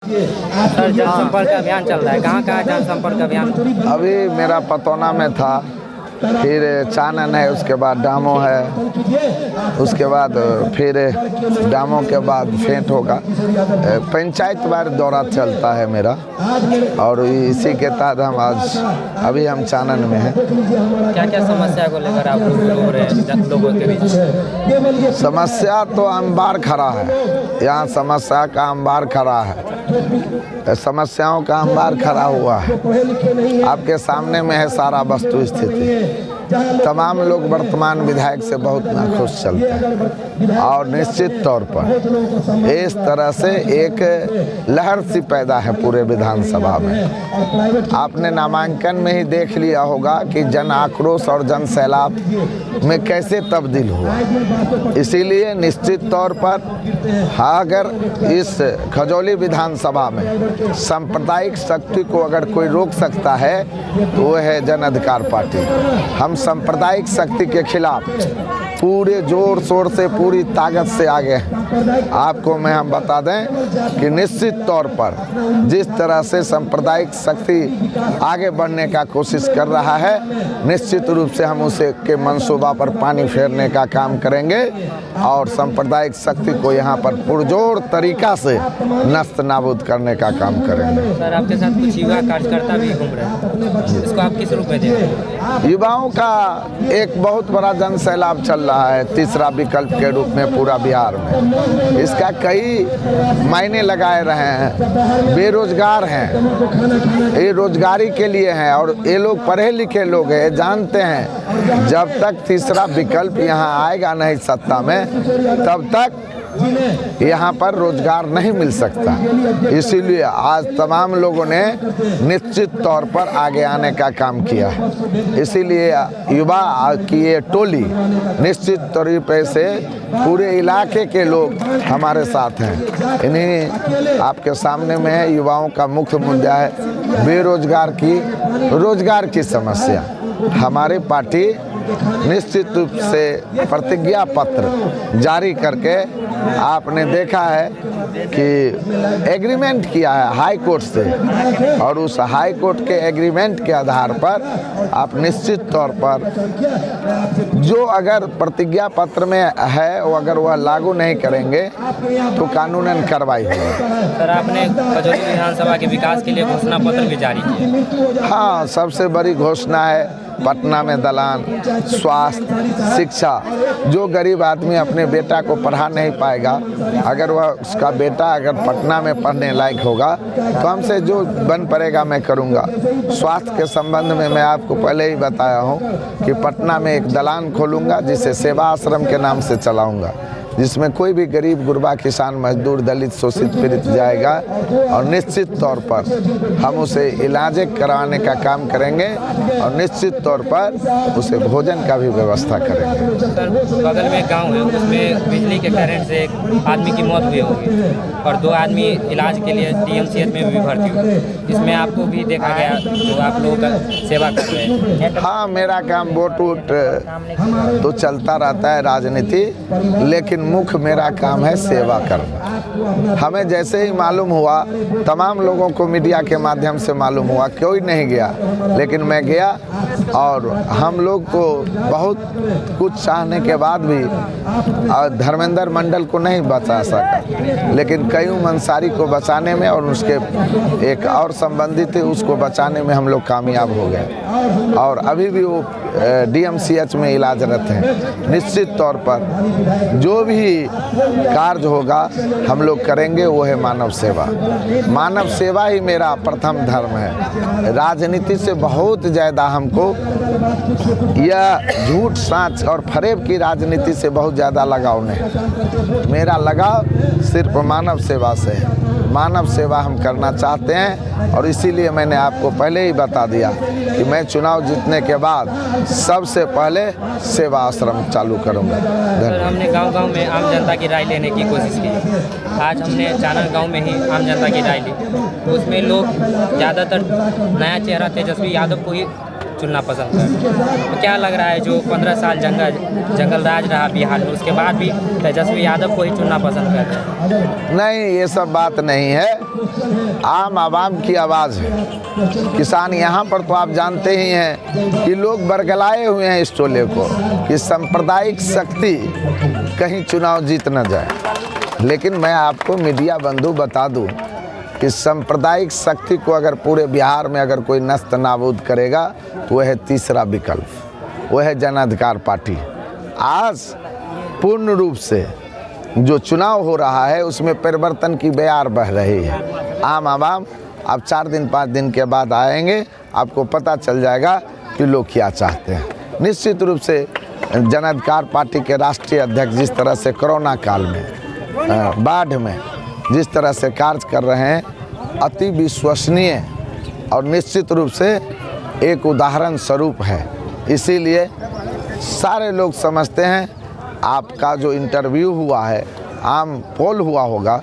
Sir, जनसंपर्क अभियान चल रहा है, कहाँ कहाँ जनसंपर्क अभियान? अभी मेरा पतौना में था, फिर चानन है, उसके बाद डामो है, उसके बाद फिर डामो के बाद फेंट होगा। पंचायत वार दौरा चलता है मेरा, और इसी के तहत हम आज अभी हम चानन में हैं। क्या क्या समस्या को लेकर आप लोग रहे हैं लोगों के बीच? समस्या तो अंबार खड़ा है, यहाँ समस्या का अंबार खड़ा है, समस्याओं का अंबार खड़ा हुआ है। आपके सामने में है सारा वस्तु स्थिति। तमाम लोग वर्तमान विधायक से बहुत नाखुश चलते हैं, और निश्चित तौर पर इस तरह से एक लहर सी पैदा है पूरे विधानसभा में। आपने नामांकन में ही देख लिया होगा कि जन आक्रोश और जन सैलाब में कैसे तब्दील हुआ। इसीलिए निश्चित तौर पर अगर इस खजौली विधानसभा में सांप्रदायिक शक्ति को अगर कोई रोक सकता है तो वो है जन अधिकार पार्टी। हम सांप्रदायिक शक्ति के खिलाफ पूरे जोर शोर से, पूरी ताकत से आगे हैं। आपको हम बता दें कि निश्चित तौर पर जिस तरह से सांप्रदायिक शक्ति आगे बढ़ने का कोशिश कर रहा है, निश्चित रूप से हम उसे के मंसूबा पर पानी फेरने का काम करेंगे और सांप्रदायिक शक्ति को यहाँ पर पुरजोर तरीका से नस्त नाबूद करने का काम करेंगे। सर, आपके साथ कुछ युवा कार्यकर्ता भी घूम रहे हैं, इसको आप किस रूप में देख रहे हैं? युवाओं का एक बहुत बड़ा जन सैलाब चल रहा है तीसरा विकल्प के रूप में पूरा बिहार में। इसका कई मायने लगाए रहे हैं। बेरोजगार हैं, ये रोजगारी के लिए हैं, और ये लोग पढ़े लिखे लोग हैं, जानते हैं जब तक तीसरा विकल्प यहाँ आएगा नहीं सत्ता में, तब तक यहाँ पर रोजगार नहीं मिल सकता। इसीलिए आज तमाम लोगों ने निश्चित तौर पर आगे आने का काम किया। इसीलिए युवा की ये टोली निश्चित तरीके से पूरे इलाके के लोग हमारे साथ हैं। इन्हीं आपके सामने में है, युवाओं का मुख्य मुद्दा है रोजगार की समस्या। हमारी पार्टी निश्चित रूप से प्रतिज्ञा पत्र जारी करके आपने देखा है कि एग्रीमेंट किया है हाई कोर्ट से, और उस हाई कोर्ट के एग्रीमेंट के आधार पर आप निश्चित तौर पर जो अगर प्रतिज्ञा पत्र में है वो अगर वह लागू नहीं करेंगे तो कानूनन कार्रवाई होगी। सर, आपने खजौली विधानसभा के विकास के लिए घोषणा पत्र भी जारी किया। हाँ, सबसे बड़ी घोषणा है पटना में दलान, स्वास्थ्य, शिक्षा। जो गरीब आदमी अपने बेटा को पढ़ा नहीं पाएगा, अगर वह उसका बेटा अगर पटना में पढ़ने लायक होगा तो हमसे जो बन पड़ेगा मैं करूँगा। स्वास्थ्य के संबंध में मैं आपको पहले ही बताया हूँ कि पटना में एक दलान खोलूँगा जिसे सेवा आश्रम के नाम से चलाऊँगा, जिसमें कोई भी गरीब गुरबा किसान मजदूर दलित शोषित पीड़ित जाएगा, और निश्चित तौर पर हम उसे इलाज कराने का काम करेंगे, और निश्चित तौर पर उसे भोजन का भी व्यवस्था करेंगे। सर, बगल में गांव है, उसमें बिजली के करंट से एक आदमी की मौत हुई होगी और 2 आदमी इलाज के लिए DMCH में भी भर्ती हुए। इसमें आपको भी देखा गया तो आप लोगों का सेवा कर रहे हैं? हाँ, मेरा काम वोट तो चलता रहता है राजनीति, लेकिन मुख्य मेरा काम है सेवा करना। हमें जैसे ही मालूम हुआ, तमाम लोगों को मीडिया के माध्यम से मालूम हुआ, कोई नहीं गया लेकिन मैं गया, और हम लोग को बहुत कुछ चाहने के बाद भी धर्मेंद्र मंडल को नहीं बचा सका, लेकिन कयूम अंसारी को बचाने में और उसके एक और संबंधी थे उसको बचाने में हम लोग कामयाब हो गए, और अभी भी वो DMCH में इलाजरत हैं। निश्चित तौर पर जो भी कार्य होगा हम लोग करेंगे, वो है मानव सेवा। मानव सेवा ही मेरा प्रथम धर्म है। राजनीति से बहुत ज़्यादा हमको यह झूठ साँच और फरेब की राजनीति से बहुत ज़्यादा लगाव नहीं। मेरा लगाव सिर्फ मानव सेवा से है। मानव सेवा हम करना चाहते हैं, और इसीलिए मैंने आपको पहले ही बता दिया कि मैं चुनाव जीतने के बाद सबसे पहले सेवा आश्रम चालू करूंगा। सर, हमने गांव-गांव में आम जनता की राय लेने की कोशिश की। आज हमने चानन गांव में ही आम जनता की राय ली, तो उसमें लोग ज़्यादातर नया चेहरा तेजस्वी यादव को ही चुनना पसंद करते हैं। तो क्या लग रहा है जो 15 साल जंगल राज रहा बिहार में, उसके बाद भी तेजस्वी यादव को ही चुनना पसंद करते हैं? नहीं, ये सब बात नहीं है। आम आवाम की आवाज़ है। किसान यहाँ पर तो आप जानते ही हैं कि लोग बरगलाए हुए हैं इस टोले को कि सांप्रदायिक शक्ति कहीं चुनाव जीत न जाए। लेकिन मैं आपको मीडिया बंधु बता दूं कि सांप्रदायिक शक्ति को अगर पूरे बिहार में अगर कोई नस्त नाबूद करेगा तो वह है तीसरा विकल्प, वह है जन अधिकार पार्टी। आज पूर्ण रूप से जो चुनाव हो रहा है उसमें परिवर्तन की बयार बह रही है। आम आवाम अब 4 दिन 5 दिन के बाद आएंगे, आपको पता चल जाएगा कि लोग क्या चाहते हैं। निश्चित रूप से जन अधिकार पार्टी के राष्ट्रीय अध्यक्ष जिस तरह से कोरोना काल में, बाढ़ में जिस तरह से कार्य कर रहे हैं, अति विश्वसनीय और निश्चित रूप से एक उदाहरण स्वरूप है। इसीलिए सारे लोग समझते हैं। आपका जो इंटरव्यू हुआ है, आम पोल हुआ होगा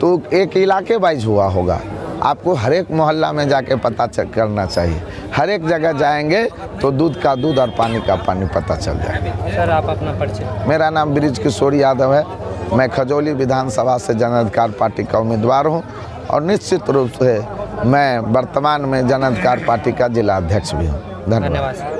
तो एक इलाके वाइज हुआ होगा। आपको हर एक मोहल्ला में जाके पता करना चाहिए। हर एक जगह जाएंगे तो दूध का दूध और पानी का पानी पता चल जाएगा। सर, आप अपना परिचय। मेरा नाम बृज किशोर यादव है। मैं खजौली विधानसभा से जन अधिकार पार्टी का उम्मीदवार हूं और निश्चित रूप से मैं वर्तमान में जन अधिकार पार्टी का जिला अध्यक्ष भी हूं। धन्यवाद।